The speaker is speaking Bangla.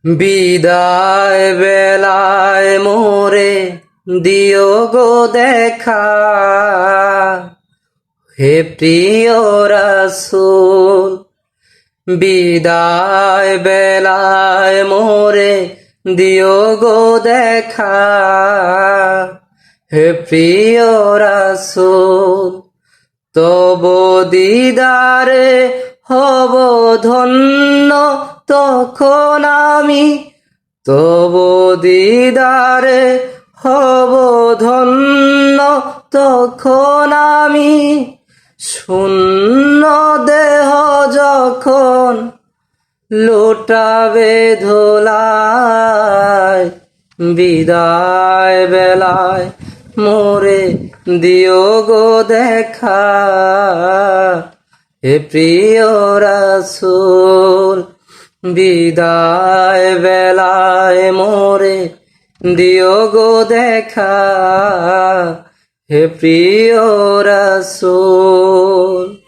বিদায় বেলায় মোরে দিও গো দেখা, হে প্রিয় রাসূল। বিদায় বেলায় মোরে দিও গো দেখা, হে প্রিয় রাসূল। তব দিদারে হব ধন্য তখন আমি, তব দিদারে হব ধন্য তখন আমি। শূন্য দেহ যখন লুটাবে ধোলায়, বিদায় বেলায় মোরে দিও গো দেখা, হে প্রিয় রাসূল। বিদায় বেলায় মোরে দিও গো দেখা, হে প্রিয় রাসূল।